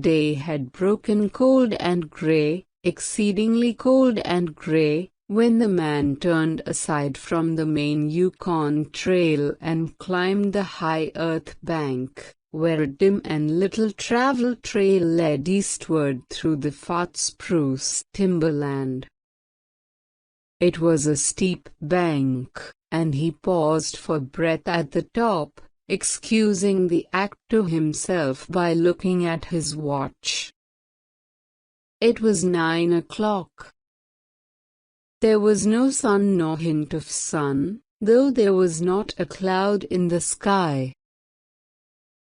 day had broken cold and grey, exceedingly cold and grey, when the man turned aside from the main Yukon Trail and climbed the high earth bank, where a dim and little traveled trail led eastward through the fat spruce timberland. It was a steep bank, and he paused for breath at the top, excusing the act to himself by looking at his watch. It was 9 o'clock. There was no sun nor hint of sun, though there was not a cloud in the sky.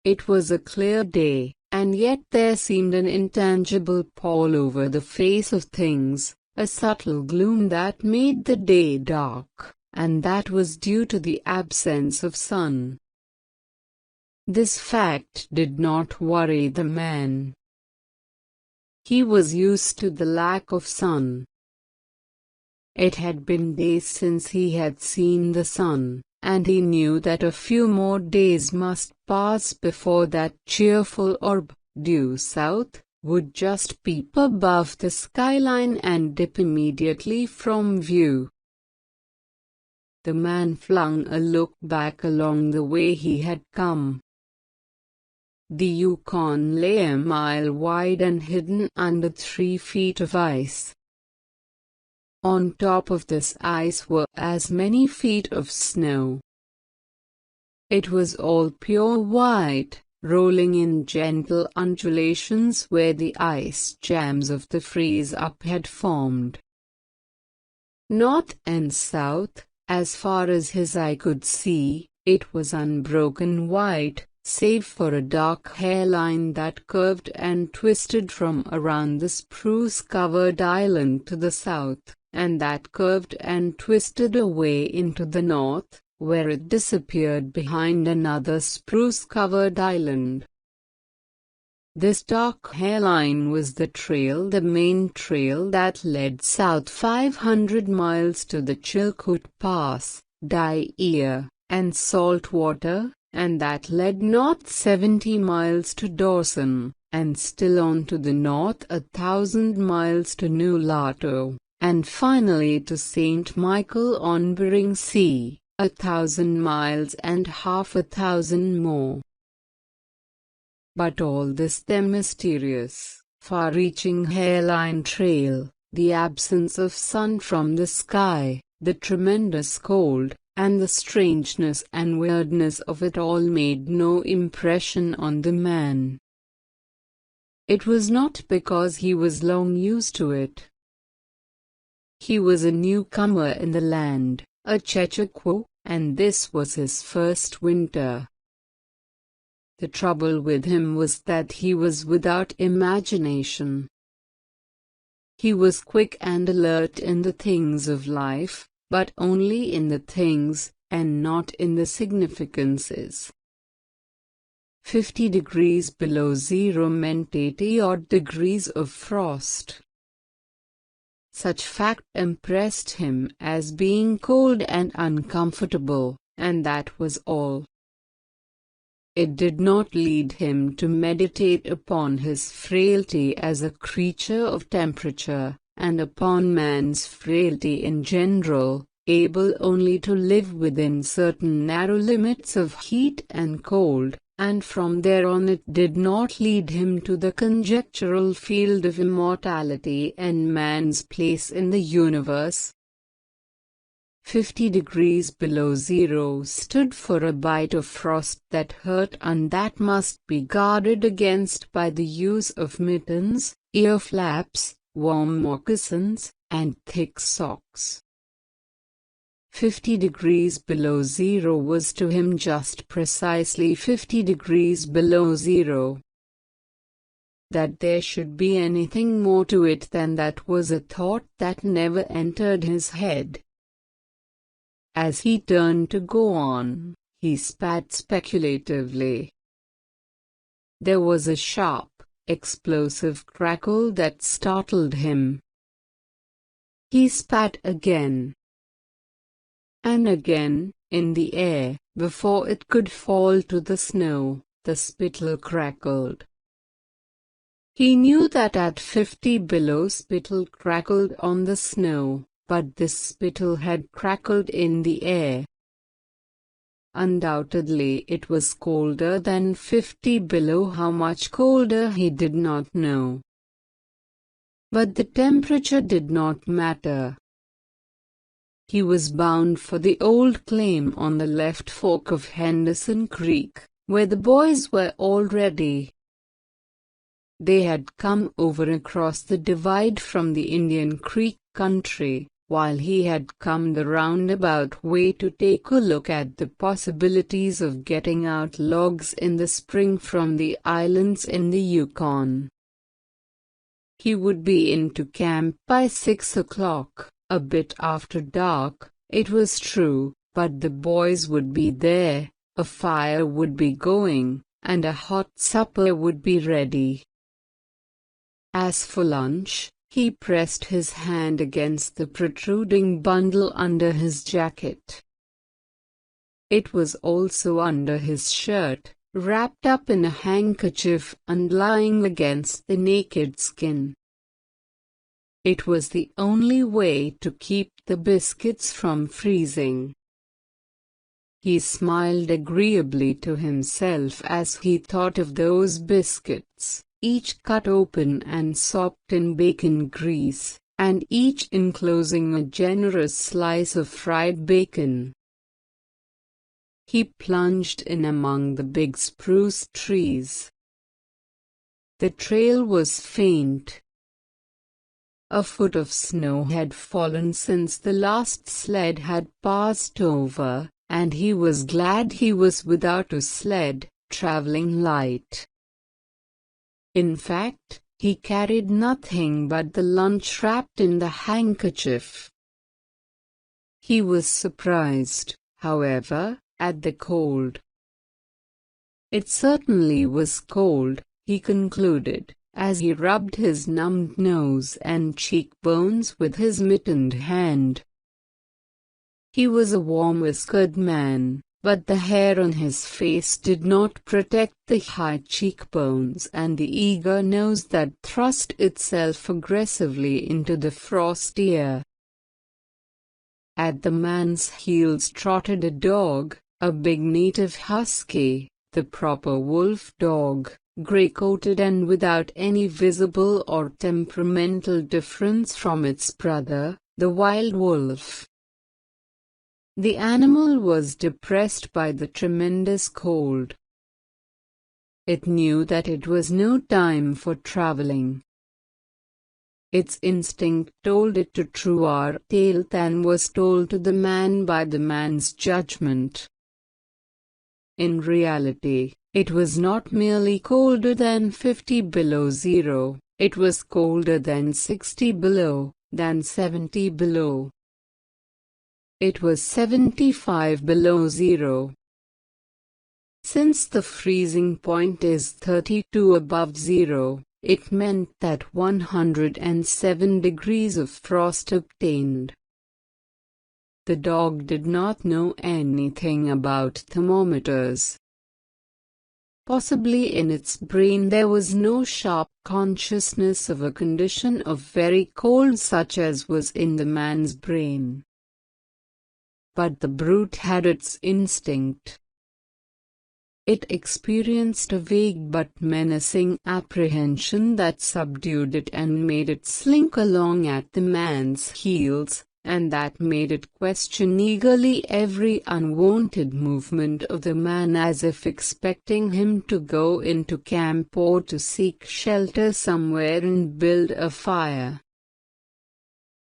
It was a clear day, and yet there seemed an intangible pall over the face of things, a subtle gloom that made the day dark, and that was due to the absence of sun. This fact did not worry the man. He was used to the lack of sun. It had been days since he had seen the sun, and he knew that a few more days must pass before that cheerful orb, due south, would just peep above the skyline and dip immediately from view. The man flung a look back along the way he had come. The Yukon lay a mile wide and hidden under 3 feet of ice. On top of this ice were as many feet of snow. It was all pure white, rolling in gentle undulations where the ice jams of the freeze-up had formed. North and south, as far as his eye could see, it was unbroken white, save for a dark hairline that curved and twisted from around the spruce-covered island to the south, and that curved and twisted away into the north, where it disappeared behind another spruce-covered island. This dark hairline was the main trail that led south 500 miles to the Chilkoot Pass, Dyea, and Saltwater, and that led north 70 miles to Dawson, and still on to the north 1,000 miles to Nulato, and finally to St. Michael on Bering Sea, 1,000 miles and half 1,000 more. But all this, the mysterious, far-reaching hairline trail, the absence of sun from the sky, the tremendous cold, and the strangeness and weirdness of it all made no impression on the man. It was not because he was long used to it. He was a newcomer in the land, a Chechaquo, and this was his first winter. The trouble with him was that he was without imagination. He was quick and alert in the things of life, but only in the things, and not in the significances. 50 degrees below zero meant 80-odd degrees of frost. Such fact impressed him as being cold and uncomfortable, and that was all. It did not lead him to meditate upon his frailty as a creature of temperature, and upon man's frailty in general, able only to live within certain narrow limits of heat and cold, and from there on it did not lead him to the conjectural field of immortality and man's place in the universe. 50 degrees below zero stood for a bite of frost that hurt and that must be guarded against by the use of mittens, ear flaps, warm moccasins, and thick socks. 50 degrees below zero was to him just precisely 50 degrees below zero. That there should be anything more to it than that was a thought that never entered his head. As he turned to go on, he spat speculatively. There was a sharp, explosive crackle that startled him. He spat again. And again, in the air, before it could fall to the snow, the spittle crackled. He knew that at 50 below spittle crackled on the snow, but this spittle had crackled in the air. Undoubtedly it was colder than 50 below. How much colder he did not know. But the temperature did not matter. He was bound for the old claim on the left fork of Henderson Creek, where the boys were already. They had come over across the divide from the Indian Creek country, while he had come the roundabout way to take a look at the possibilities of getting out logs in the spring from the islands in the Yukon. He would be into camp by 6 o'clock, a bit after dark, it was true, but the boys would be there, a fire would be going, and a hot supper would be ready. As for lunch, he pressed his hand against the protruding bundle under his jacket. It was also under his shirt, wrapped up in a handkerchief and lying against the naked skin. It was the only way to keep the biscuits from freezing. He smiled agreeably to himself as he thought of those biscuits, each cut open and soaked in bacon grease, and each enclosing a generous slice of fried bacon. He plunged in among the big spruce trees. The trail was faint. A foot of snow had fallen since the last sled had passed over, and he was glad he was without a sled, traveling light. In fact, he carried nothing but the lunch wrapped in the handkerchief. He was surprised, however, at the cold. It certainly was cold, he concluded, as he rubbed his numbed nose and cheekbones with his mittened hand. He was a warm-whiskered man, but the hair on his face did not protect the high cheekbones and the eager nose that thrust itself aggressively into the frosty air. At the man's heels trotted a dog, a big native husky, the proper wolf dog, grey-coated and without any visible or temperamental difference from its brother, the wild wolf. The animal was depressed by the tremendous cold. It knew that it was no time for traveling. Its instinct told it to truer tale than was told to the man by the man's judgment. In reality, it was not merely colder than 50 below zero, it was colder than 60 below, than 70 below. It was 75 below zero. Since the freezing point is 32 above zero, it meant that 107 degrees of frost obtained. The dog did not know anything about thermometers. Possibly in its brain there was no sharp consciousness of a condition of very cold such as was in the man's brain. But the brute had its instinct. It experienced a vague but menacing apprehension that subdued it and made it slink along at the man's heels, and that made it question eagerly every unwanted movement of the man as if expecting him to go into camp or to seek shelter somewhere and build a fire.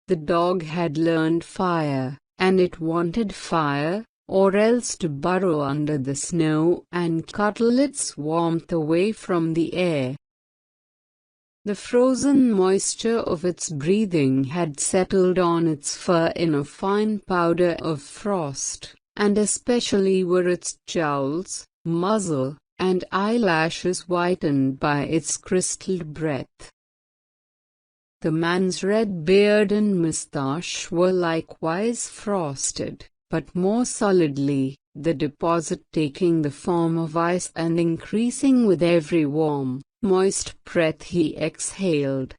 The dog had learned fire, and it wanted fire, or else to burrow under the snow and cuddle its warmth away from the air. The frozen moisture of its breathing had settled on its fur in a fine powder of frost, and especially were its jowls, muzzle, and eyelashes whitened by its crystalled breath. The man's red beard and moustache were likewise frosted, but more solidly, the deposit taking the form of ice and increasing with every warm, moist breath he exhaled.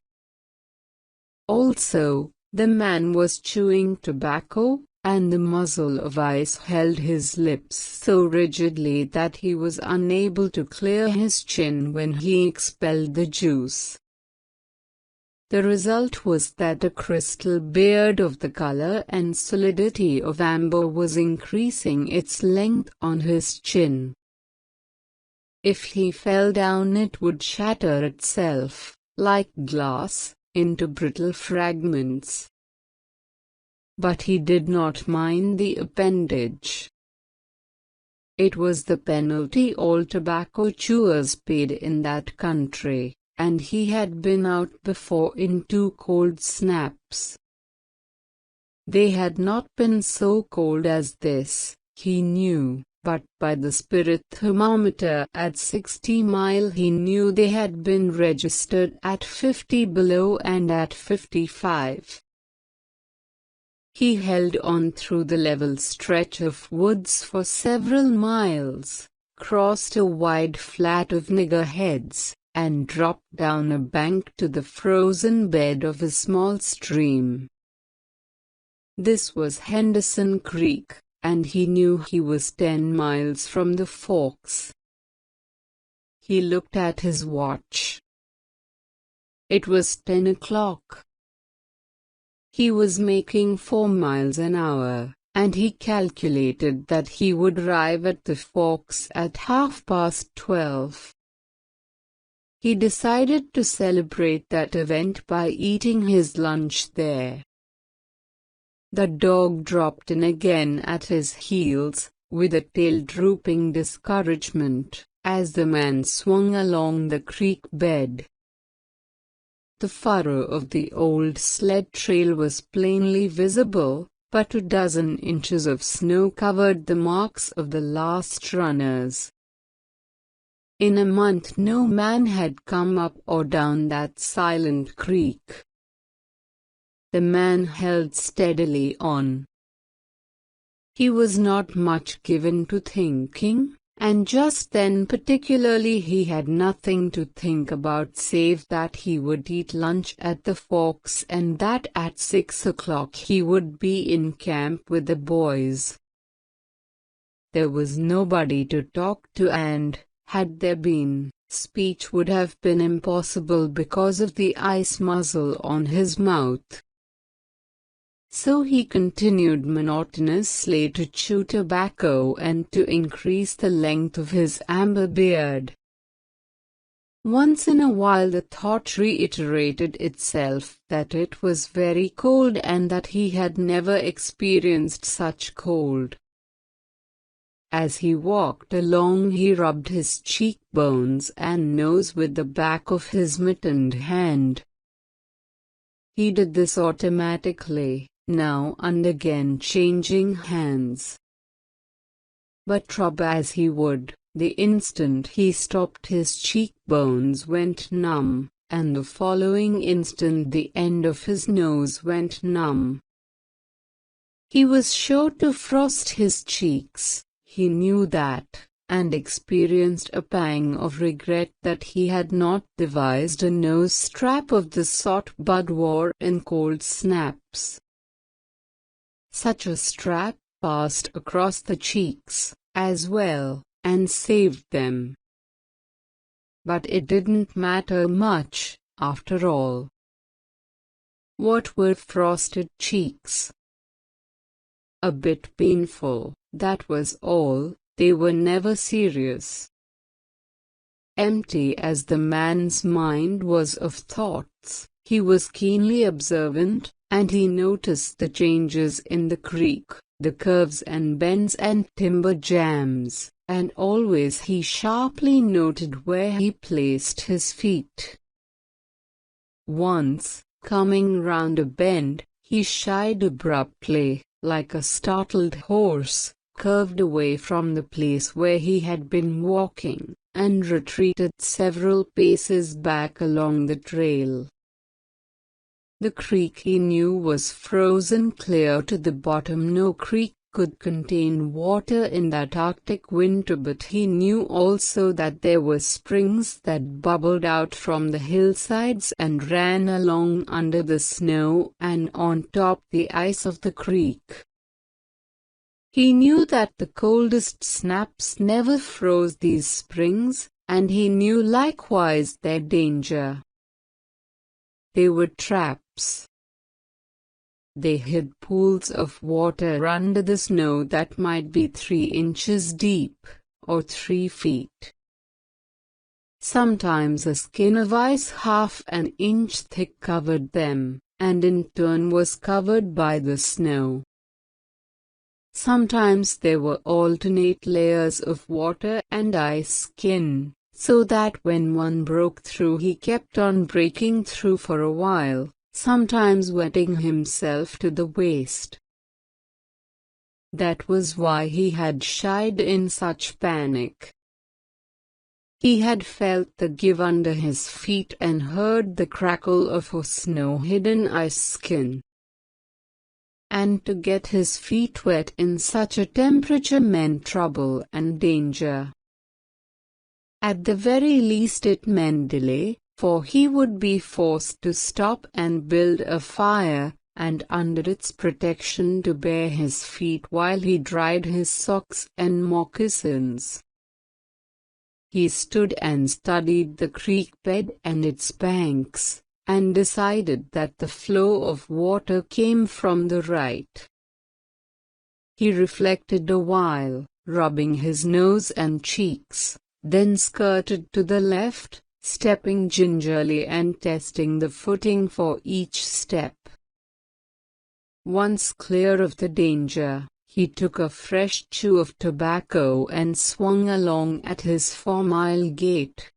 Also, the man was chewing tobacco, and the muzzle of ice held his lips so rigidly that he was unable to clear his chin when he expelled the juice. The result was that a crystal beard of the color and solidity of amber was increasing its length on his chin. If he fell down it would shatter itself, like glass, into brittle fragments. But he did not mind the appendage. It was the penalty all tobacco chewers paid in that country, and he had been out before in 2 cold snaps. They had not been so cold as this, he knew, but by the spirit thermometer at 60 miles he knew they had been registered at 50 below and at 55. He held on through the level stretch of woods for several miles, crossed a wide flat of niggerheads, and dropped down a bank to the frozen bed of a small stream. This was Henderson Creek, and he knew he was 10 miles from the Forks. He looked at his watch. It was 10 o'clock. He was making 4 miles an hour, and he calculated that he would arrive at the Forks at 12:30. He decided to celebrate that event by eating his lunch there. The dog dropped in again at his heels, with a tail drooping discouragement, as the man swung along the creek bed. The furrow of the old sled trail was plainly visible, but 24 inches of snow covered the marks of the last runners. In a month no man had come up or down that silent creek. The man held steadily on. He was not much given to thinking, and just then particularly he had nothing to think about save that he would eat lunch at the Forks and that at 6 o'clock he would be in camp with the boys. There was nobody to talk to, and, had there been, speech would have been impossible because of the ice muzzle on his mouth. So he continued monotonously to chew tobacco and to increase the length of his amber beard. Once in a while the thought reiterated itself that it was very cold and that he had never experienced such cold. As he walked along he rubbed his cheekbones and nose with the back of his mittened hand. He did this automatically, now and again changing hands. But rub as he would, the instant he stopped his cheekbones went numb, and the following instant the end of his nose went numb. He was sure to frost his cheeks, he knew that, and experienced a pang of regret that he had not devised a nose strap of the sort Bud wore in cold snaps. Such a strap passed across the cheeks, as well, and saved them. But it didn't matter much, after all. What were frosted cheeks? A bit painful, that was all. They were never serious. Empty as the man's mind was of thoughts, he was keenly observant, and he noticed the changes in the creek, the curves and bends and timber jams, and always he sharply noted where he placed his feet. Once, coming round a bend, he shied abruptly, like a startled horse, curved away from the place where he had been walking, and retreated several paces back along the trail. The creek he knew was frozen clear to the bottom. No creek could contain water in that Arctic winter, but he knew also that there were springs that bubbled out from the hillsides and ran along under the snow and on top the ice of the creek. He knew that the coldest snaps never froze these springs, and he knew likewise their danger. They were traps. They hid pools of water under the snow that might be 3 inches deep, or 3 feet. Sometimes a skin of ice half an inch thick covered them, and in turn was covered by the snow. Sometimes there were alternate layers of water and ice skin, so that when one broke through he kept on breaking through for a while, sometimes wetting himself to the waist. That was why he had shied in such panic. He had felt the give under his feet and heard the crackle of a snow-hidden ice skin. And to get his feet wet in such a temperature meant trouble and danger. At the very least it meant delay, for he would be forced to stop and build a fire, and under its protection to bare his feet while he dried his socks and moccasins. He stood and studied the creek bed and its banks, and decided that the flow of water came from the right. He reflected a while, rubbing his nose and cheeks, then skirted to the left, stepping gingerly and testing the footing for each step. Once clear of the danger, he took a fresh chew of tobacco and swung along at his 4-mile gait.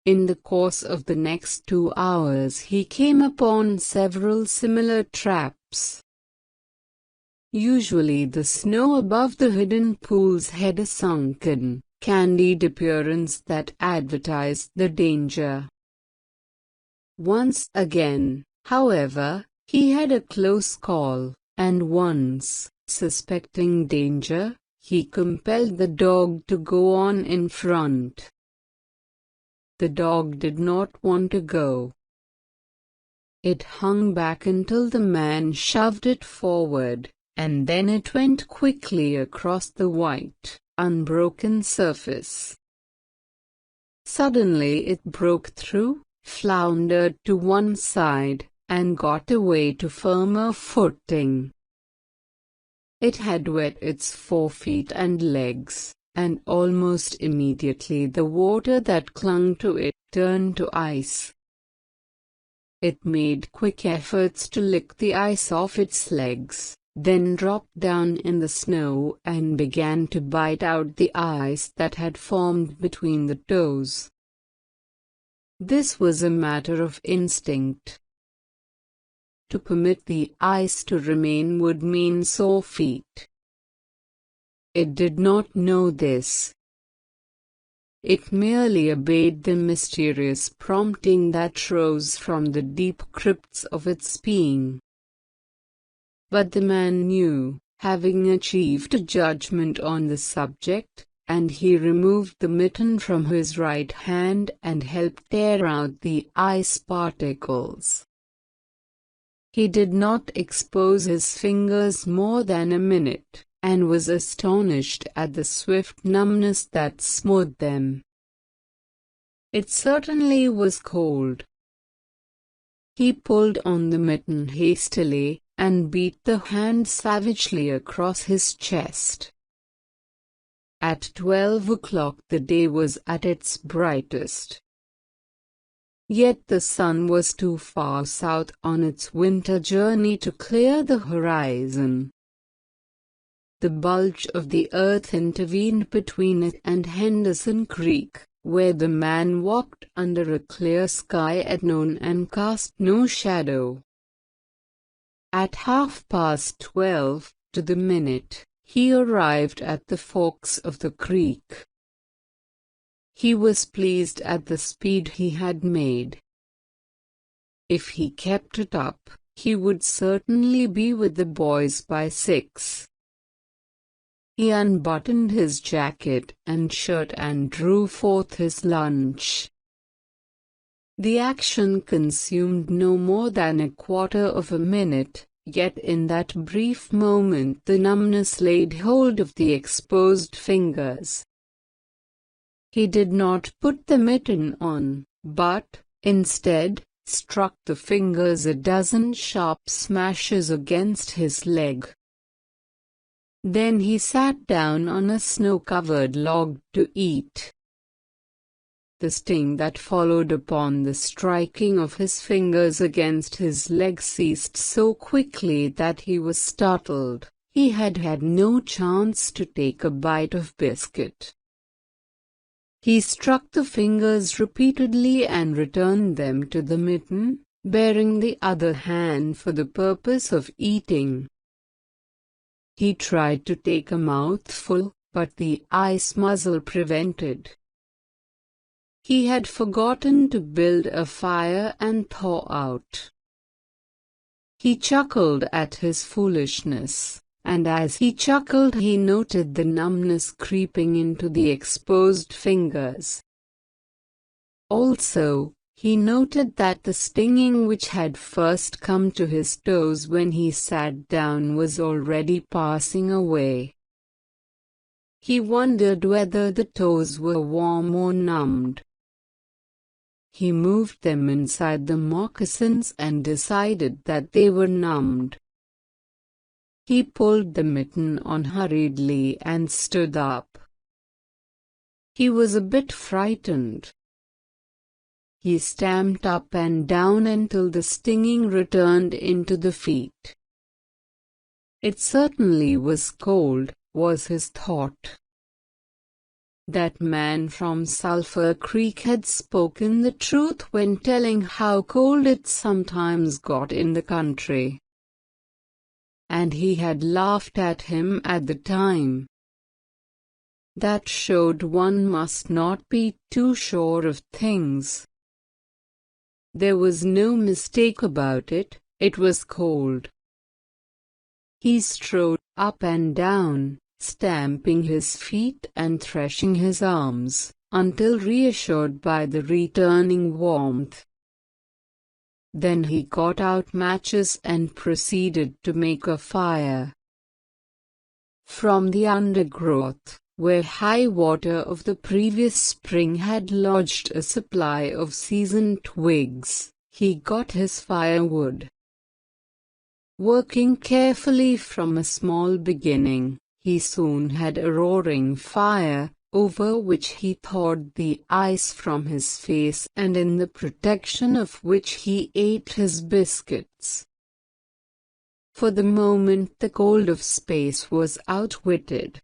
In the course of the next 2 hours he came upon several similar traps. Usually the snow above the hidden pools had a sunken, candied appearance that advertised the danger. Once again, however, he had a close call, and once, suspecting danger, he compelled the dog to go on in front. The dog did not want to go. It hung back until the man shoved it forward, and then it went quickly across the white, unbroken surface. Suddenly it broke through, floundered to one side, and got away to firmer footing. It had wet its 4 feet and legs, and almost immediately the water that clung to it turned to ice. It made quick efforts to lick the ice off its legs, then dropped down in the snow and began to bite out the ice that had formed between the toes. This was a matter of instinct. To permit the ice to remain would mean sore feet. It did not know this. It merely obeyed the mysterious prompting that rose from the deep crypts of its being. But the man knew, having achieved a judgment on the subject, and he removed the mitten from his right hand and helped tear out the ice particles. He did not expose his fingers more than a minute, and was astonished at the swift numbness that smote them. It certainly was cold. He pulled on the mitten hastily, and beat the hand savagely across his chest. At 12 o'clock the day was at its brightest. Yet the sun was too far south on its winter journey to clear the horizon. The bulge of the earth intervened between it and Henderson Creek, where the man walked under a clear sky at noon and cast no shadow. At 12:30, to the minute, he arrived at the forks of the creek. He was pleased at the speed he had made. If he kept it up, he would certainly be with the boys by 6. He unbuttoned his jacket and shirt and drew forth his lunch. The action consumed no more than a quarter of a minute, yet in that brief moment the numbness laid hold of the exposed fingers. He did not put the mitten on, but, instead, struck the fingers a dozen sharp smashes against his leg. Then he sat down on a snow-covered log to eat. The sting that followed upon the striking of his fingers against his leg ceased so quickly that he was startled. He had had no chance to take a bite of biscuit. He struck the fingers repeatedly and returned them to the mitten, baring the other hand for the purpose of eating. He tried to take a mouthful, but the ice muzzle prevented. He had forgotten to build a fire and thaw out. He chuckled at his foolishness, and as he chuckled he noted the numbness creeping into the exposed fingers. Also, he noted that the stinging which had first come to his toes when he sat down was already passing away. He wondered whether the toes were warm or numbed. He moved them inside the moccasins and decided that they were numbed. He pulled the mitten on hurriedly and stood up. He was a bit frightened. He stamped up and down until the stinging returned into the feet. It certainly was cold, was his thought. That man from Sulphur Creek had spoken the truth when telling how cold it sometimes got in the country. And he had laughed at him at the time. That showed one must not be too sure of things. There was no mistake about it, it was cold. He strode up and down, stamping his feet and threshing his arms, until reassured by the returning warmth. Then he got out matches and proceeded to make a fire. From the undergrowth, where high water of the previous spring had lodged a supply of seasoned twigs, he got his firewood. Working carefully from a small beginning, he soon had a roaring fire, over which he thawed the ice from his face and in the protection of which he ate his biscuits. For the moment the cold of space was outwitted.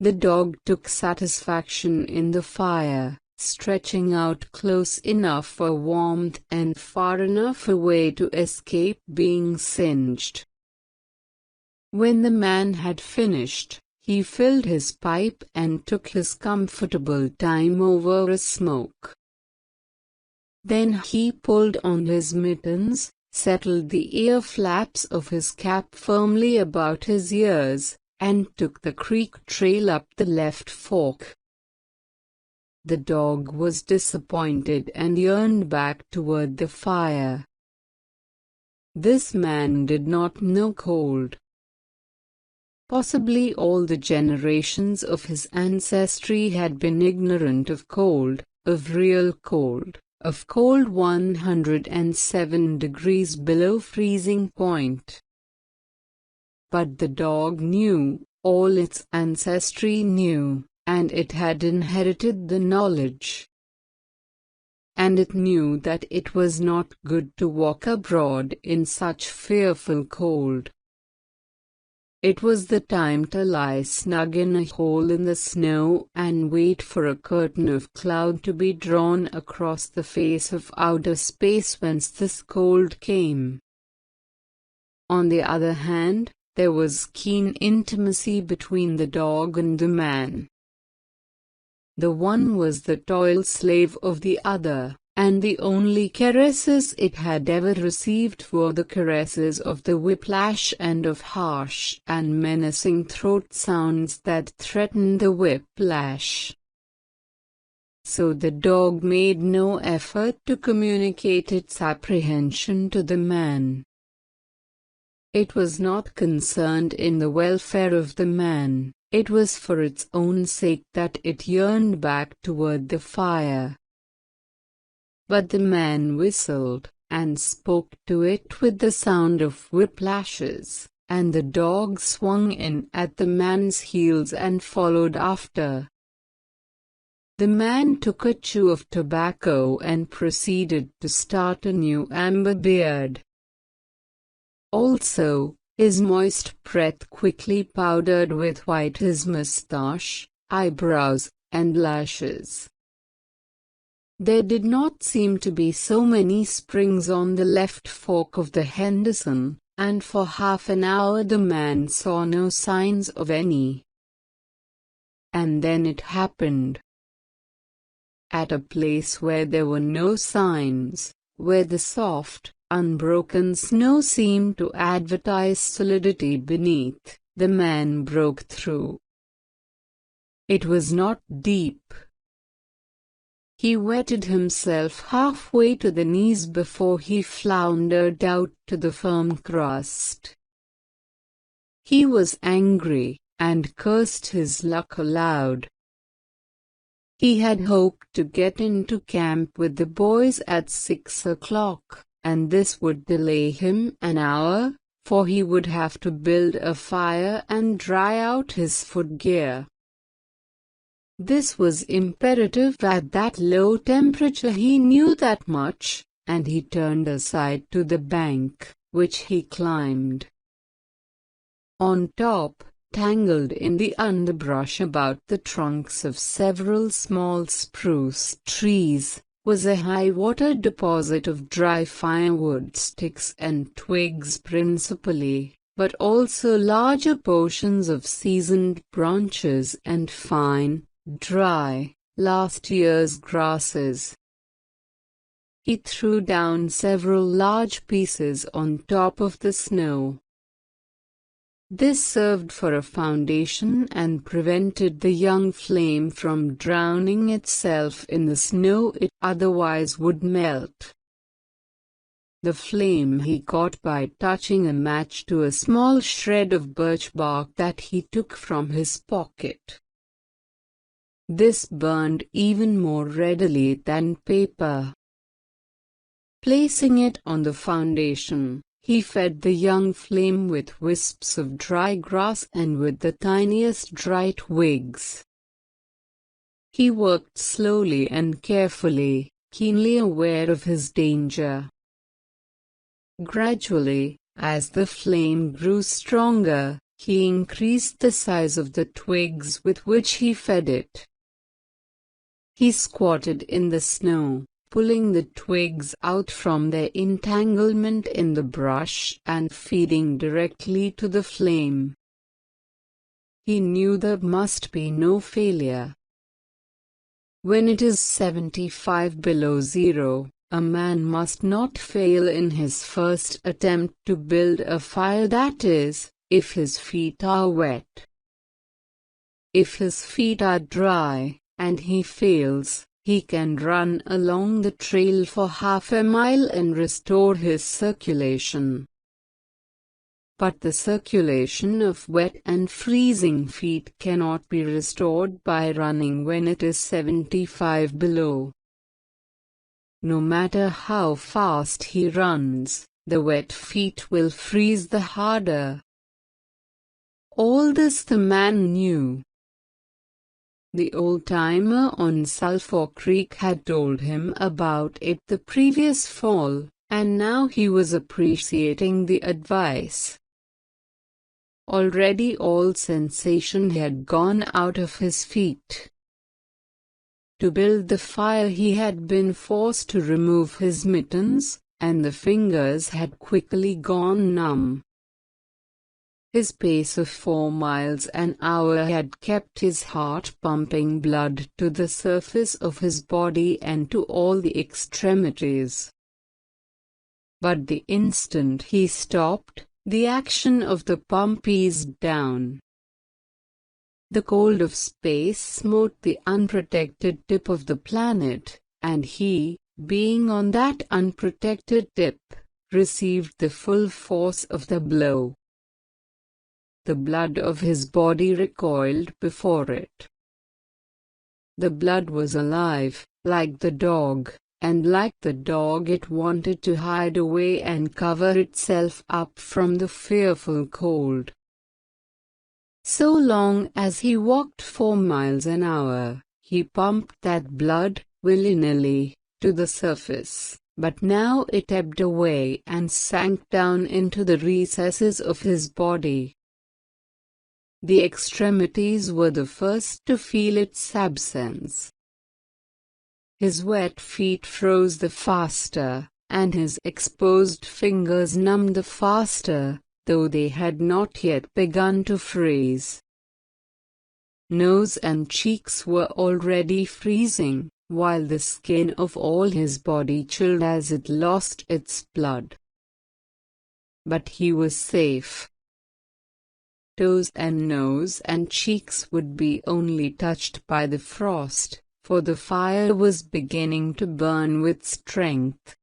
The dog took satisfaction in the fire, stretching out close enough for warmth and far enough away to escape being singed. When the man had finished, he filled his pipe and took his comfortable time over a smoke. Then he pulled on his mittens, settled the ear flaps of his cap firmly about his ears, and took the creek trail up the left fork. The dog was disappointed and yearned back toward the fire. This man did not know cold. Possibly all the generations of his ancestry had been ignorant of cold, of real cold, of cold 107 degrees below freezing point. But the dog knew, all its ancestry knew, and it had inherited the knowledge. And it knew that it was not good to walk abroad in such fearful cold. It was the time to lie snug in a hole in the snow and wait for a curtain of cloud to be drawn across the face of outer space whence this cold came. On the other hand, there was keen intimacy between the dog and the man. The one was the toil slave of the other, and the only caresses it had ever received were the caresses of the whiplash and of harsh and menacing throat sounds that threatened the whiplash. So the dog made no effort to communicate its apprehension to the man. It was not concerned in the welfare of the man, it was for its own sake that it yearned back toward the fire. But the man whistled, and spoke to it with the sound of whiplashes, and the dog swung in at the man's heels and followed after. The man took a chew of tobacco and proceeded to start a new amber beard. Also, his moist breath quickly powdered with white his moustache, eyebrows, and lashes. There did not seem to be so many springs on the left fork of the Henderson, and for half an hour the man saw no signs of any. And then it happened. At a place where there were no signs, where the soft, unbroken snow seemed to advertise solidity beneath, the man broke through. It was not deep. He wetted himself halfway to the knees before he floundered out to the firm crust. He was angry, and cursed his luck aloud. He had hoped to get into camp with the boys at 6 o'clock, and this would delay him an hour, for he would have to build a fire and dry out his footgear. This was imperative at that low temperature, he knew that much, and he turned aside to the bank, which he climbed. On top, tangled in the underbrush about the trunks of several small spruce trees, was a high-water deposit of dry firewood sticks and twigs principally, but also larger portions of seasoned branches and fine, dry, last year's grasses. He threw down several large pieces on top of the snow. This served for a foundation and prevented the young flame from drowning itself in the snow it otherwise would melt. The flame he caught by touching a match to a small shred of birch bark that he took from his pocket. This burned even more readily than paper. Placing it on the foundation, he fed the young flame with wisps of dry grass and with the tiniest dry twigs. He worked slowly and carefully, keenly aware of his danger. Gradually, as the flame grew stronger, he increased the size of the twigs with which he fed it. He squatted in the snow, pulling the twigs out from their entanglement in the brush and feeding directly to the flame. He knew there must be no failure. When it is 75 below zero, a man must not fail in his first attempt to build a fire, that is, if his feet are wet. If his feet are dry, and he fails, he can run along the trail for half a mile and restore his circulation. But the circulation of wet and freezing feet cannot be restored by running when it is 75 below. No matter how fast he runs, the wet feet will freeze the harder. All this the man knew. The old-timer on Sulphur Creek had told him about it the previous fall, and now he was appreciating the advice. Already all sensation had gone out of his feet. To build the fire he had been forced to remove his mittens, and the fingers had quickly gone numb. His pace of 4 miles an hour had kept his heart pumping blood to the surface of his body and to all the extremities. But the instant he stopped, the action of the pump eased down. The cold of space smote the unprotected tip of the planet, and he, being on that unprotected tip, received the full force of the blow. The blood of his body recoiled before it. The blood was alive, like the dog, and like the dog it wanted to hide away and cover itself up from the fearful cold. So long as he walked 4 miles an hour, he pumped that blood, willy-nilly, to the surface, but now it ebbed away and sank down into the recesses of his body. The extremities were the first to feel its absence. His wet feet froze the faster, and his exposed fingers numbed the faster, though they had not yet begun to freeze. Nose and cheeks were already freezing, while the skin of all his body chilled as it lost its blood. But he was safe. Toes and nose and cheeks would be only touched by the frost, for the fire was beginning to burn with strength.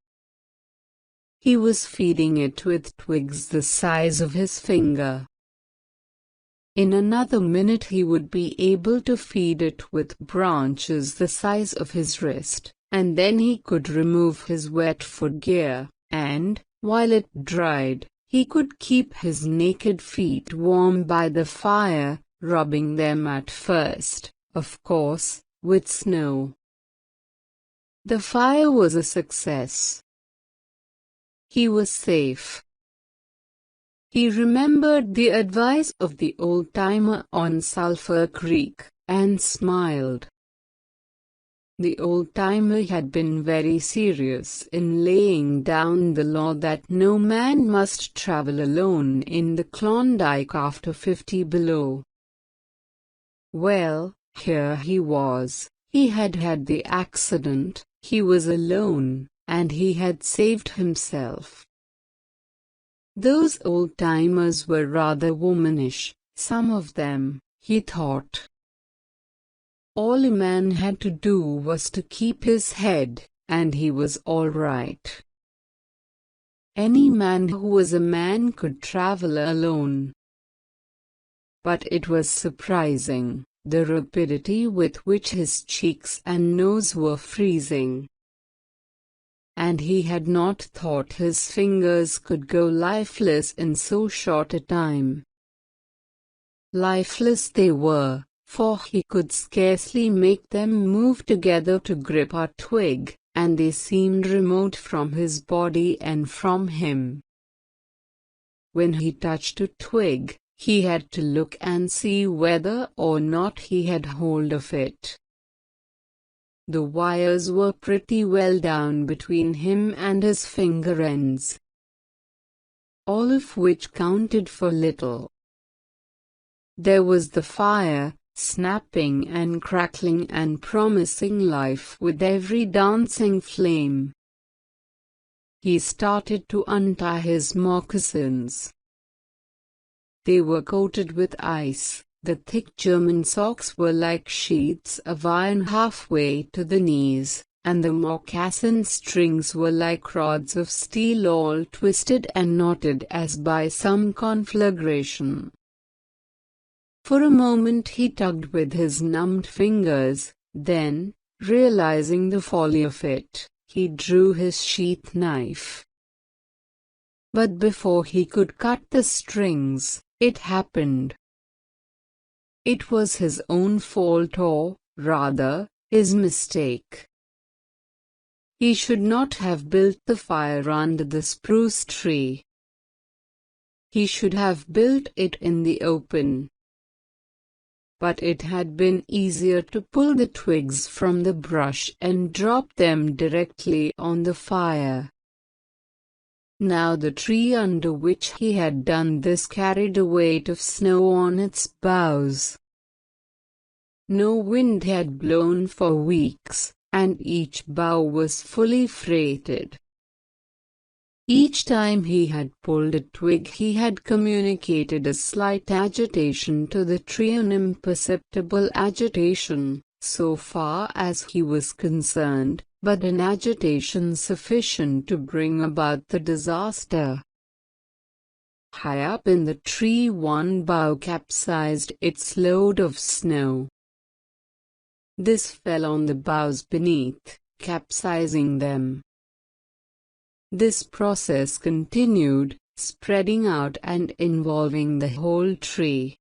He was feeding it with twigs the size of his finger. In another minute he would be able to feed it with branches the size of his wrist, and then he could remove his wet footgear, and, while it dried, he could keep his naked feet warm by the fire, rubbing them at first, of course, with snow. The fire was a success. He was safe. He remembered the advice of the old-timer on Sulphur Creek, and smiled. The old-timer had been very serious in laying down the law that no man must travel alone in the Klondike after 50 below. Well, here he was. He had had the accident, he was alone, and he had saved himself. Those old-timers were rather womanish, some of them, he thought. All a man had to do was to keep his head, and he was all right. Any man who was a man could travel alone. But it was surprising, the rapidity with which his cheeks and nose were freezing. And he had not thought his fingers could go lifeless in so short a time. Lifeless they were, for he could scarcely make them move together to grip a twig, and they seemed remote from his body and from him. When he touched a twig, he had to look and see whether or not he had hold of it. The wires were pretty well down between him and his finger ends, all of which counted for little. There was the fire, snapping and crackling and promising life with every dancing flame. He started to untie his moccasins. They were coated with ice. The thick German socks were like sheets of iron halfway to the knees, and the moccasin strings were like rods of steel all twisted and knotted as by some conflagration. For a moment he tugged with his numbed fingers, then, realizing the folly of it, he drew his sheath knife. But before he could cut the strings, it happened. It was his own fault, or, rather, his mistake. He should not have built the fire under the spruce tree. He should have built it in the open. But it had been easier to pull the twigs from the brush and drop them directly on the fire. Now the tree under which he had done this carried a weight of snow on its boughs. No wind had blown for weeks, and each bough was fully freighted. Each time he had pulled a twig he had communicated a slight agitation to the tree, an imperceptible agitation, so far as he was concerned, but an agitation sufficient to bring about the disaster. High up in the tree one bough capsized its load of snow. This fell on the boughs beneath, capsizing them. This process continued, spreading out and involving the whole tree.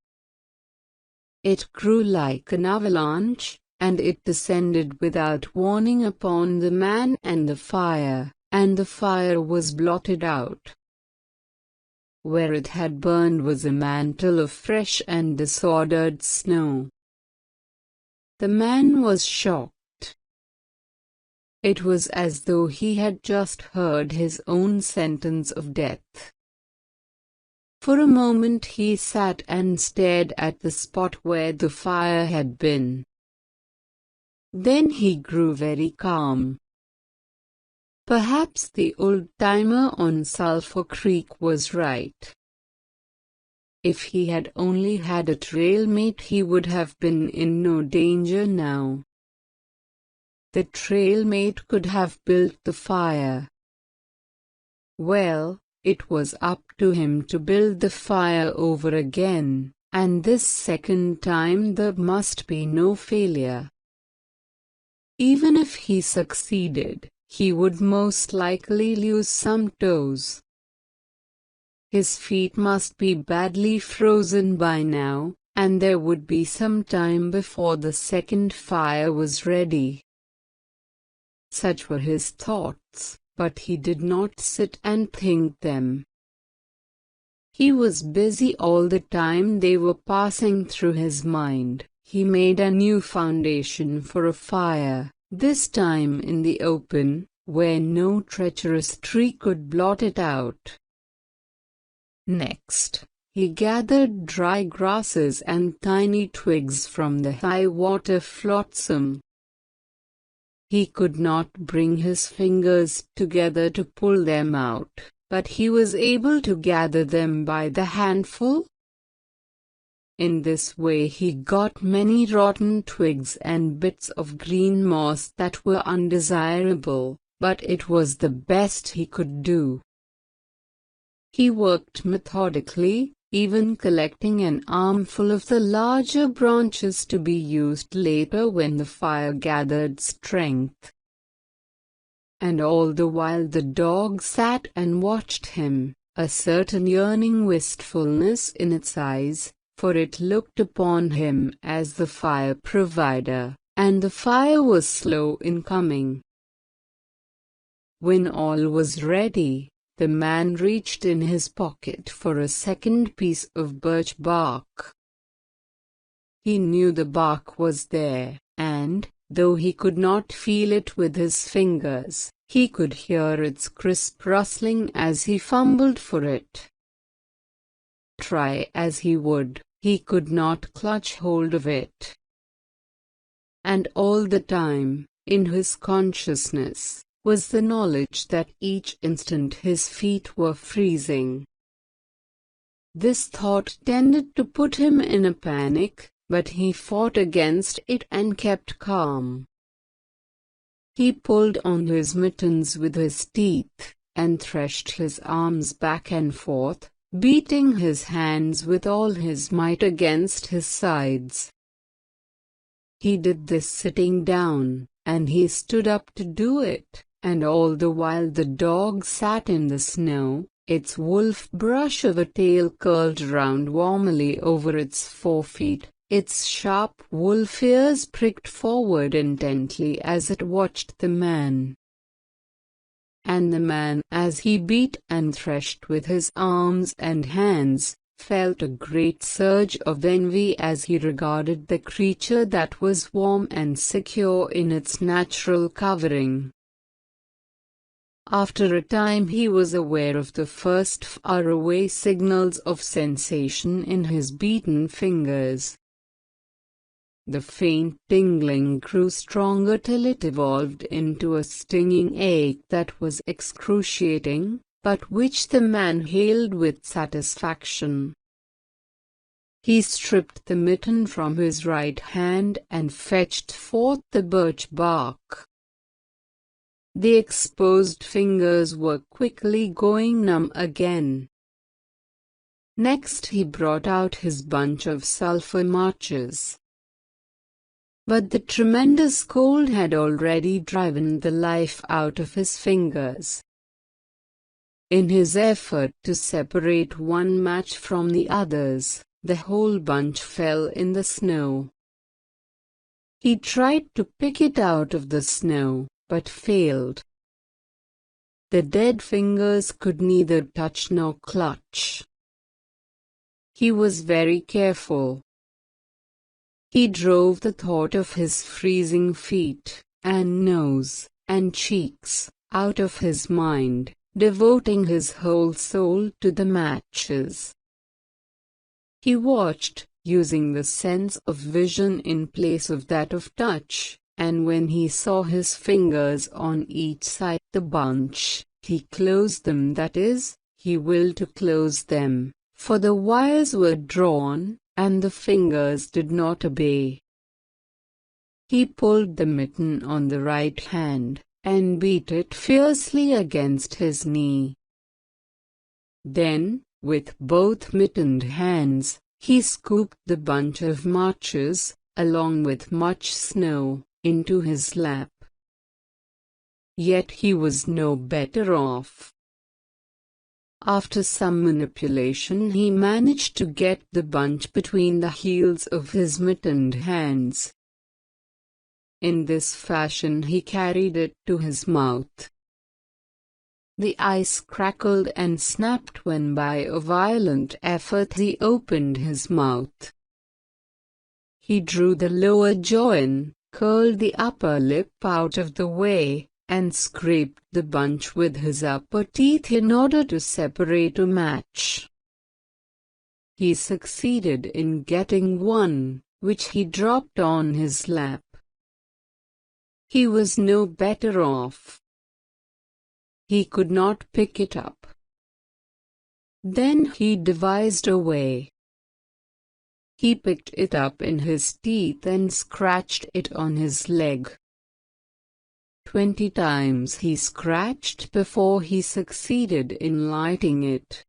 It grew like an avalanche, and it descended without warning upon the man and the fire was blotted out. Where it had burned was a mantle of fresh and disordered snow. The man was shocked. It was as though he had just heard his own sentence of death. For a moment he sat and stared at the spot where the fire had been. Then he grew very calm. Perhaps the old-timer on Sulphur Creek was right. If he had only had a trail mate he would have been in no danger now. The trail mate could have built the fire. Well, it was up to him to build the fire over again, and this second time there must be no failure. Even if he succeeded, he would most likely lose some toes. His feet must be badly frozen by now, and there would be some time before the second fire was ready. Such were his thoughts, but he did not sit and think them. He was busy all the time they were passing through his mind. He made a new foundation for a fire, this time in the open, where no treacherous tree could blot it out. Next, he gathered dry grasses and tiny twigs from the high-water flotsam. He could not bring his fingers together to pull them out, but he was able to gather them by the handful. In this way he got many rotten twigs and bits of green moss that were undesirable, but it was the best he could do. He worked methodically, even collecting an armful of the larger branches to be used later when the fire gathered strength. And all the while the dog sat and watched him, a certain yearning wistfulness in its eyes, for it looked upon him as the fire provider, and the fire was slow in coming. When all was ready, the man reached in his pocket for a second piece of birch bark. He knew the bark was there, and, though he could not feel it with his fingers, he could hear its crisp rustling as he fumbled for it. Try as he would, he could not clutch hold of it. And all the time, in his consciousness, was the knowledge that each instant his feet were freezing. This thought tended to put him in a panic, but he fought against it and kept calm. He pulled on his mittens with his teeth, and threshed his arms back and forth, beating his hands with all his might against his sides. He did this sitting down, and he stood up to do it. And all the while the dog sat in the snow, its wolf brush of a tail curled round warmly over its forefeet, its sharp wolf ears pricked forward intently as it watched the man. And the man, as he beat and threshed with his arms and hands, felt a great surge of envy as he regarded the creature that was warm and secure in its natural covering. After a time he was aware of the first faraway signals of sensation in his beaten fingers. The faint tingling grew stronger till it evolved into a stinging ache that was excruciating, but which the man hailed with satisfaction. He stripped the mitten from his right hand and fetched forth the birch bark. The exposed fingers were quickly going numb again. Next he brought out his bunch of sulphur matches. But the tremendous cold had already driven the life out of his fingers. In his effort to separate one match from the others, the whole bunch fell in the snow. He tried to pick it out of the snow, but failed. The dead fingers could neither touch nor clutch. He was very careful. He drove the thought of his freezing feet, and nose, and cheeks, out of his mind, devoting his whole soul to the matches. He watched, using the sense of vision in place of that of touch, and when he saw his fingers on each side the bunch, he closed them, that is, he willed to close them, for the wires were drawn, and the fingers did not obey. He pulled the mitten on the right hand, and beat it fiercely against his knee. Then, with both mittened hands, he scooped the bunch of matches, along with much snow, into his lap. Yet he was no better off. After some manipulation he managed to get the bunch between the heels of his mittened hands. In this fashion he carried it to his mouth. The ice crackled and snapped when by a violent effort he opened his mouth. He drew the lower jaw in, curled the upper lip out of the way, and scraped the bunch with his upper teeth in order to separate a match. He succeeded in getting one, which he dropped on his lap. He was no better off. He could not pick it up. Then he devised a way. He picked it up in his teeth and scratched it on his leg. 20 times he scratched before he succeeded in lighting it.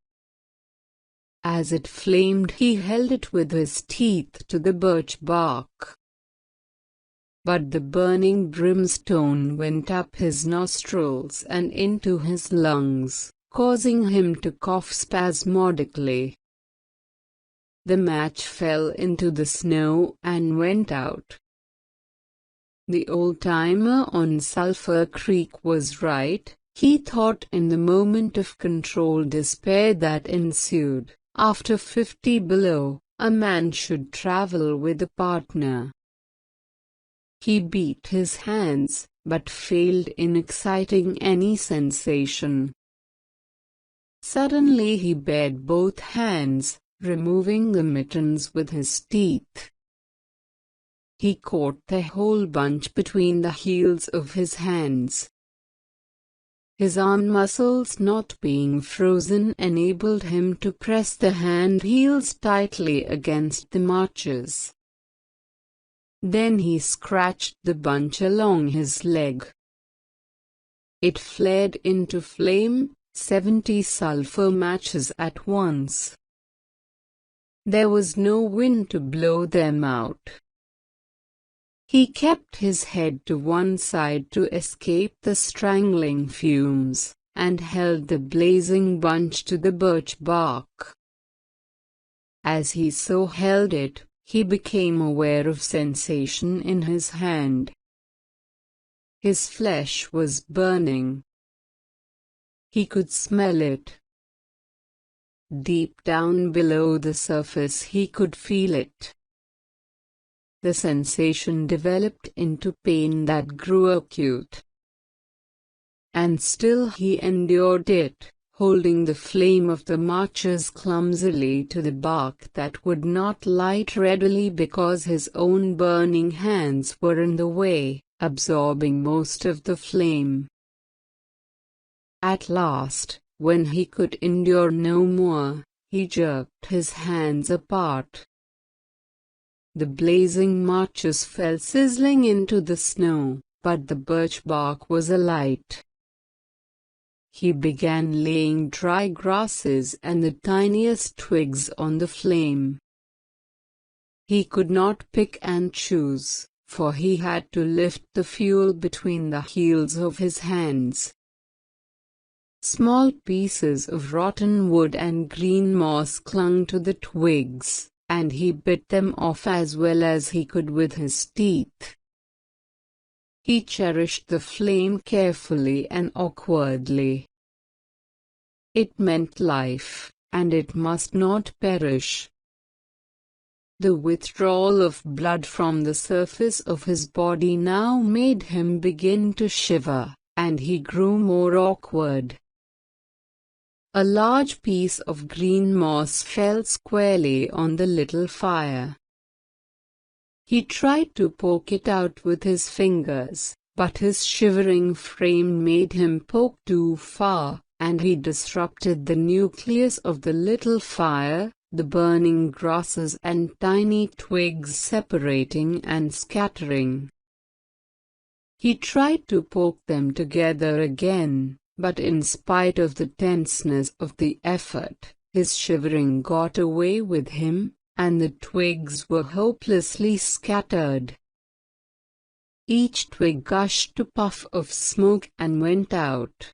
As it flamed he held it with his teeth to the birch bark. But the burning brimstone went up his nostrils and into his lungs, causing him to cough spasmodically. The match fell into the snow and went out. The old-timer on Sulphur Creek was right, he thought in the moment of controlled despair that ensued. After 50 below, a man should travel with a partner. He beat his hands, but failed in exciting any sensation. Suddenly he bared both hands, removing the mittens with his teeth. He caught the whole bunch between the heels of his hands. His arm muscles not being frozen enabled him to press the hand heels tightly against the matches. Then he scratched the bunch along his leg. It flared into flame, 70 sulphur matches at once. There was no wind to blow them out. He kept his head to one side to escape the strangling fumes, and held the blazing bunch to the birch bark. As he so held it, he became aware of sensation in his hand. His flesh was burning. He could smell it. Deep down below the surface he could feel it. The sensation developed into pain that grew acute. and still he endured it, holding the flame of the matches clumsily to the bark that would not light readily because his own burning hands were in the way, absorbing most of the flame. At last, when he could endure no more, he jerked his hands apart. The blazing matches fell sizzling into the snow, but the birch bark was alight. He began laying dry grasses and the tiniest twigs on the flame. He could not pick and choose, for he had to lift the fuel between the heels of his hands. Small pieces of rotten wood and green moss clung to the twigs, and he bit them off as well as he could with his teeth. He cherished the flame carefully and awkwardly. It meant life, and it must not perish. The withdrawal of blood from the surface of his body now made him begin to shiver, and he grew more awkward. A large piece of green moss fell squarely on the little fire. He tried to poke it out with his fingers, but his shivering frame made him poke too far, and he disrupted the nucleus of the little fire, the burning grasses and tiny twigs separating and scattering. He tried to poke them together again, but in spite of the tenseness of the effort, his shivering got away with him, and the twigs were hopelessly scattered. Each twig gushed a puff of smoke and went out.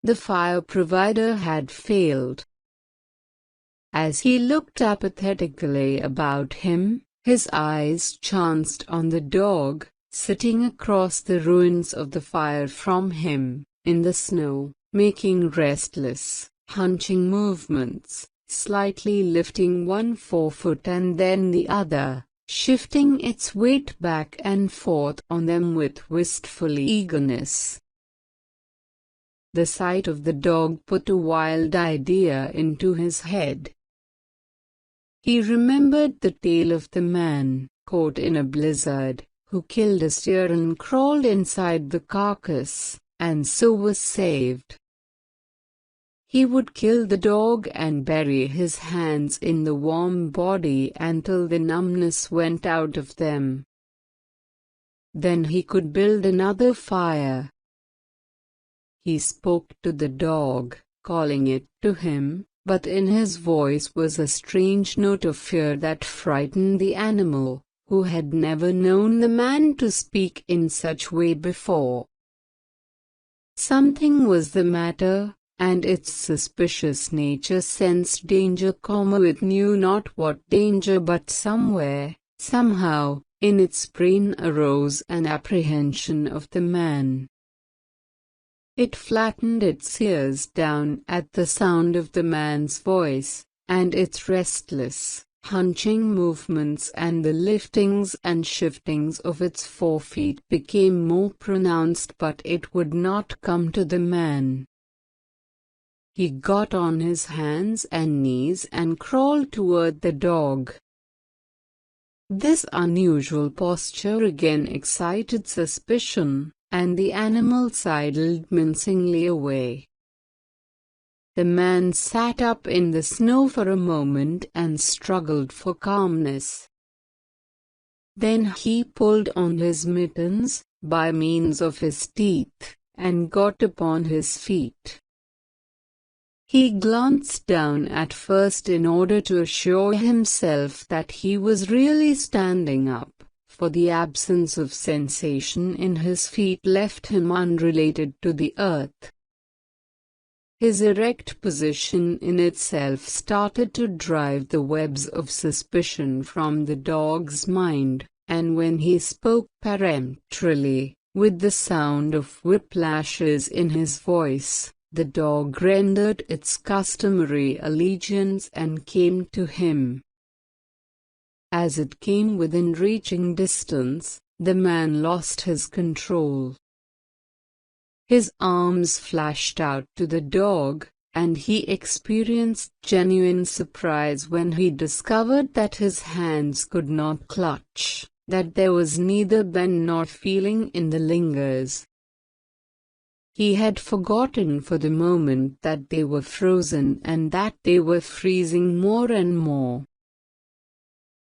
The fire provider had failed. As he looked apathetically about him, his eyes chanced on the dog, sitting across the ruins of the fire from him, in the snow, making restless, hunching movements, slightly lifting one forefoot and then the other, shifting its weight back and forth on them with wistful eagerness. The sight of the dog put a wild idea into his head. He remembered the tale of the man, caught in a blizzard, who killed a steer and crawled inside the carcass, and so was saved. He would kill the dog and bury his hands in the warm body until the numbness went out of them. Then he could build another fire. He spoke to the dog, calling it to him, but in his voice was a strange note of fear that frightened the animal, who had never known the man to speak in such way before. Something was the matter, and its suspicious nature sensed danger, it knew not what danger, but somewhere, somehow, in its brain arose an apprehension of the man. It flattened its ears down at the sound of the man's voice, and its restless, hunching movements and the liftings and shiftings of its forefeet became more pronounced, but it would not come to the man. He got on his hands and knees and crawled toward the dog. This unusual posture again excited suspicion, and the animal sidled mincingly away. The man sat up in the snow for a moment and struggled for calmness. Then he pulled on his mittens, by means of his teeth, and got upon his feet. He glanced down at first in order to assure himself that he was really standing up, for the absence of sensation in his feet left him unrelated to the earth. His erect position in itself started to drive the webs of suspicion from the dog's mind, and when he spoke peremptorily, with the sound of whiplashes in his voice, the dog rendered its customary allegiance and came to him. As it came within reaching distance, the man lost his control. His arms flashed out to the dog, and he experienced genuine surprise when he discovered that his hands could not clutch, that there was neither bend nor feeling in the lingers. He had forgotten for the moment that they were frozen and that they were freezing more and more.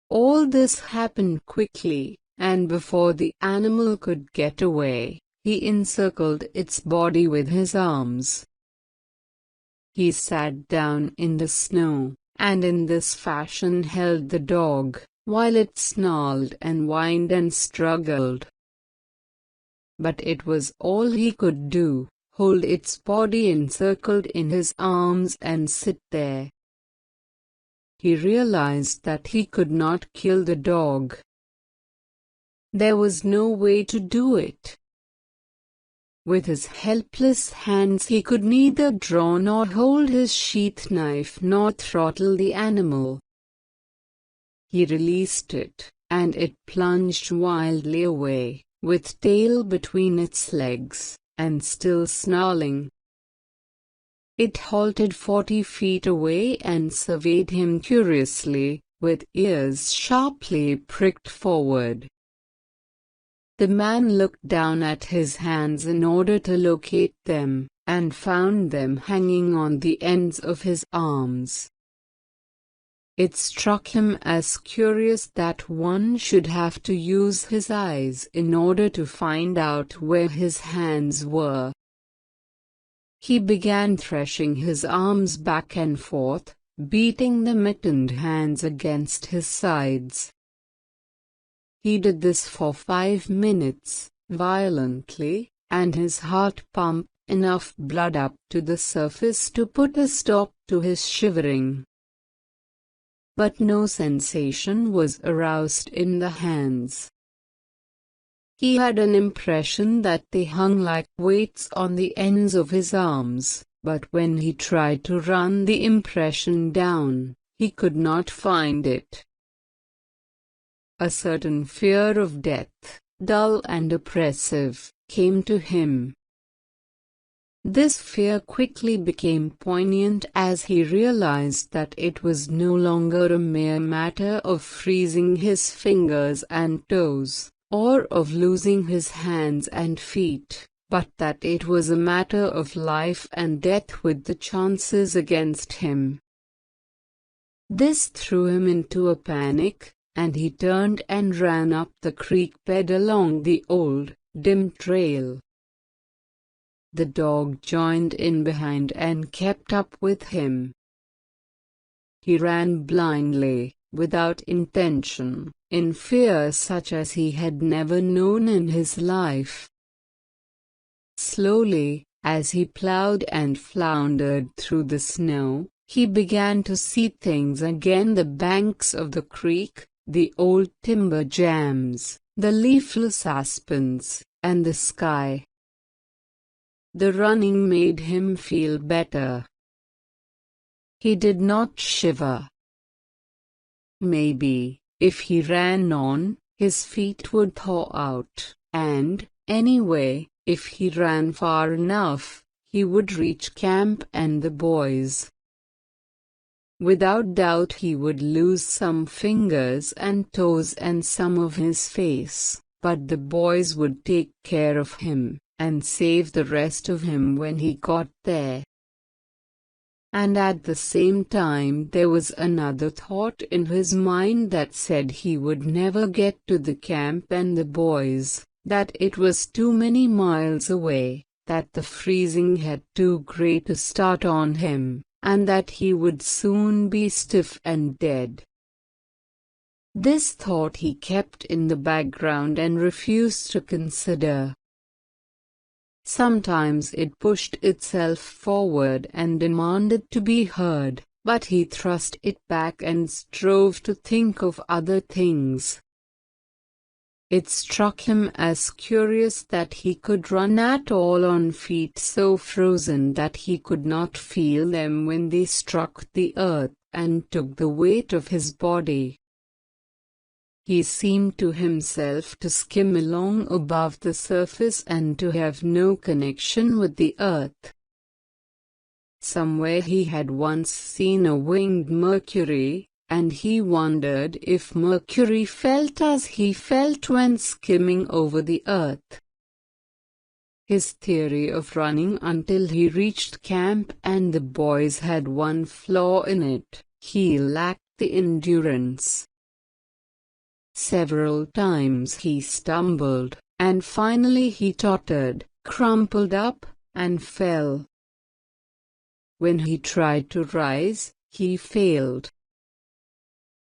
All this happened quickly, and before the animal could get away, he encircled its body with his arms. He sat down in the snow, and in this fashion held the dog, while it snarled and whined and struggled. But it was all he could do, hold its body encircled in his arms and sit there. He realized that he could not kill the dog. There was no way to do it. With his helpless hands he could neither draw nor hold his sheath knife nor throttle the animal. He released it, and it plunged wildly away, with tail between its legs, and still snarling. It halted 40 feet away and surveyed him curiously, with ears sharply pricked forward. The man looked down at his hands in order to locate them, and found them hanging on the ends of his arms. It struck him as curious that one should have to use his eyes in order to find out where his hands were. He began threshing his arms back and forth, beating the mittened hands against his sides. He did this for 5 minutes, violently, and his heart pumped enough blood up to the surface to put a stop to his shivering. But no sensation was aroused in the hands. He had an impression that they hung like weights on the ends of his arms, but when he tried to run the impression down, he could not find it. A certain fear of death, dull and oppressive, came to him. This fear quickly became poignant as he realized that it was no longer a mere matter of freezing his fingers and toes, or of losing his hands and feet, but that it was a matter of life and death with the chances against him. This threw him into a panic, and he turned and ran up the creek bed along the old, dim trail. The dog joined in behind and kept up with him. He ran blindly, without intention, in fear such as he had never known in his life. Slowly, as he plowed and floundered through the snow, he began to see things again: the banks of the creek, the old timber jams, the leafless aspens, and the sky. The running made him feel better. He did not shiver. Maybe, if he ran on, his feet would thaw out, and, anyway, if he ran far enough, he would reach camp and the boys. Without doubt he would lose some fingers and toes and some of his face, but the boys would take care of him, and save the rest of him when he got there. And at the same time there was another thought in his mind that said he would never get to the camp and the boys, that it was too many miles away, that the freezing had too great a start on him, and that he would soon be stiff and dead. This thought he kept in the background and refused to consider. Sometimes it pushed itself forward and demanded to be heard, but he thrust it back and strove to think of other things. It struck him as curious that he could run at all on feet so frozen that he could not feel them when they struck the earth and took the weight of his body. He seemed to himself to skim along above the surface and to have no connection with the earth. Somewhere he had once seen a winged Mercury, and he wondered if Mercury felt as he felt when skimming over the earth. His theory of running until he reached camp and the boys had one flaw in it: he lacked the endurance. Several times he stumbled, and finally he tottered, crumpled up, and fell. When he tried to rise, he failed.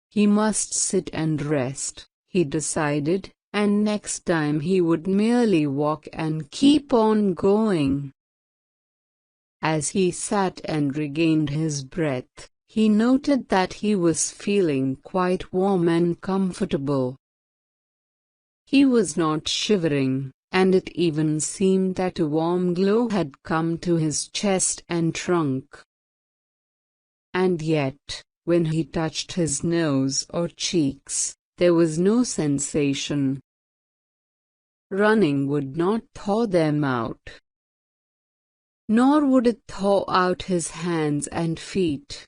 He must sit and rest, he decided, and next time he would merely walk and keep on going. As he sat and regained his breath, he noted that he was feeling quite warm and comfortable. He was not shivering, and it even seemed that a warm glow had come to his chest and trunk. And yet, when he touched his nose or cheeks, there was no sensation. Running would not thaw them out. Nor would it thaw out his hands and feet.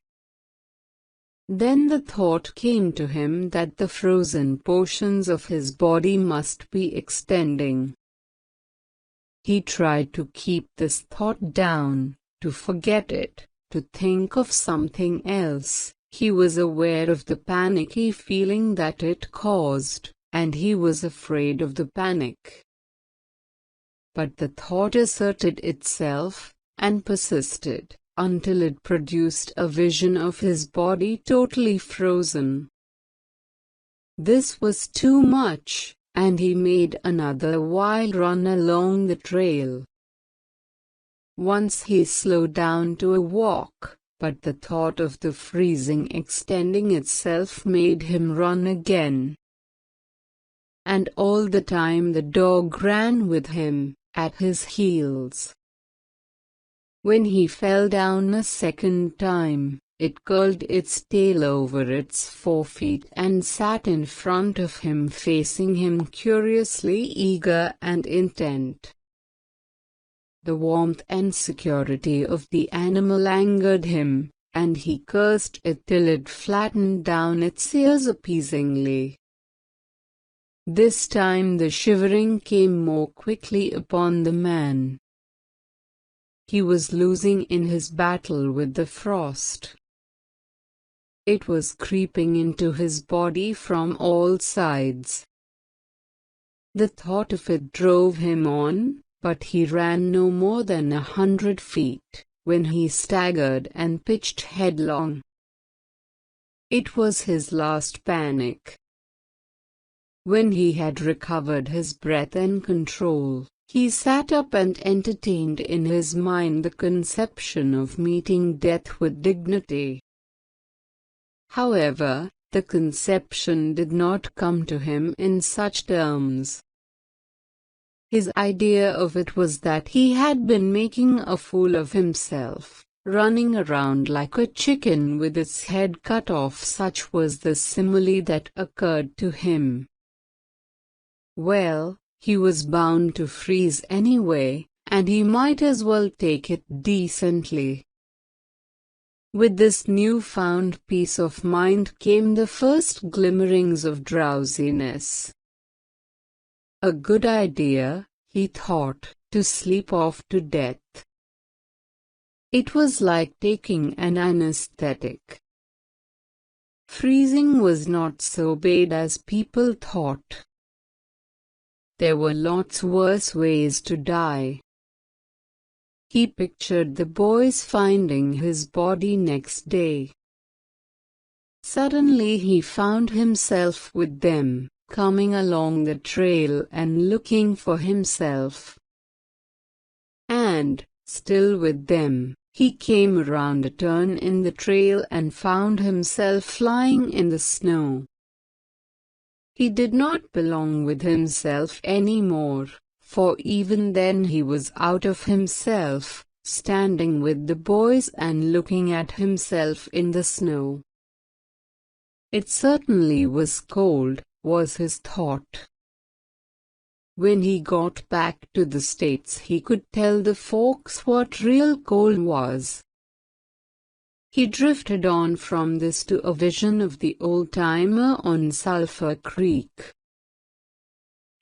Then the thought came to him that the frozen portions of his body must be extending. He tried to keep this thought down, to forget it, to think of something else. He was aware of the panicky feeling that it caused, and he was afraid of the panic. But the thought asserted itself, and persisted, until it produced a vision of his body totally frozen. This was too much, and he made another wild run along the trail. Once he slowed down to a walk, but the thought of the freezing extending itself made him run again. And all the time the dog ran with him, at his heels. When he fell down a second time, it curled its tail over its forefeet and sat in front of him, facing him curiously eager and intent. The warmth and security of the animal angered him, and he cursed it till it flattened down its ears appeasingly. This time the shivering came more quickly upon the man. He was losing in his battle with the frost. It was creeping into his body from all sides. The thought of it drove him on, but he ran no more than 100 feet, when he staggered and pitched headlong. It was his last panic. When he had recovered his breath and control, he sat up and entertained in his mind the conception of meeting death with dignity. However, the conception did not come to him in such terms. His idea of it was that he had been making a fool of himself, running around like a chicken with its head cut off. Such was the simile that occurred to him. Well, he was bound to freeze anyway, and he might as well take it decently. With this newfound peace of mind came the first glimmerings of drowsiness. A good idea, he thought, to sleep off to death. It was like taking an anesthetic. Freezing was not so bad as people thought. There were lots worse ways to die. He pictured the boys finding his body next day. Suddenly he found himself with them, coming along the trail and looking for himself. And, still with them, he came around a turn in the trail and found himself lying in the snow. He did not belong with himself anymore, for even then he was out of himself, standing with the boys and looking at himself in the snow. It certainly was cold, was his thought. When he got back to the States, he could tell the folks what real coal was. He drifted on from this to a vision of the old-timer on Sulphur Creek.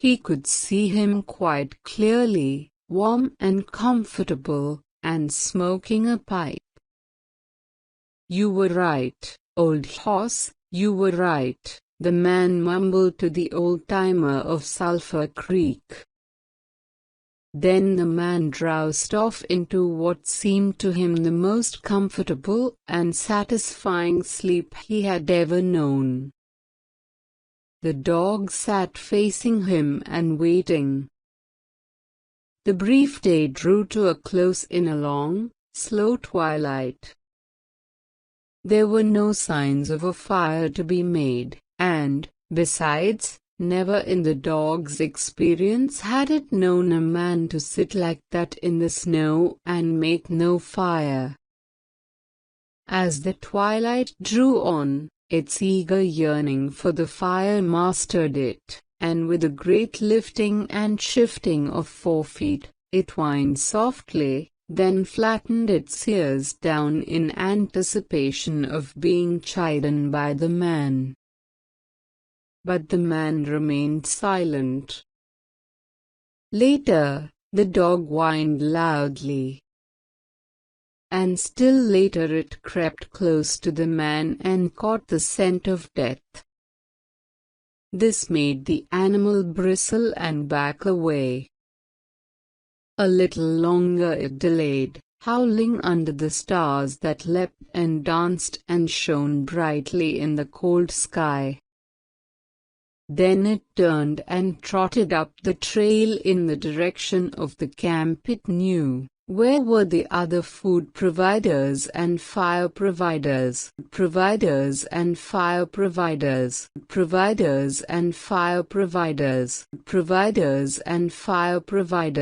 He could see him quite clearly, warm and comfortable, and smoking a pipe. "You were right, old horse, you were right," the man mumbled to the old-timer of Sulphur Creek. Then the man drowsed off into what seemed to him the most comfortable and satisfying sleep he had ever known. The dog sat facing him and waiting. The brief day drew to a close in a long, slow twilight. There were no signs of a fire to be made, and, besides, never in the dog's experience had it known a man to sit like that in the snow and make no fire. As the twilight drew on, its eager yearning for the fire mastered it, and with a great lifting and shifting of forefeet, it whined softly, then flattened its ears down in anticipation of being chidden by the man. But the man remained silent. Later, the dog whined loudly. And still later it crept close to the man and caught the scent of death. This made the animal bristle and back away. A little longer it delayed, howling under the stars that leapt and danced and shone brightly in the cold sky. Then it turned and trotted up the trail in the direction of the camp it knew. Where were the other food providers and fire providers? Providers and fire providers. Providers and fire providers. Providers and fire providers.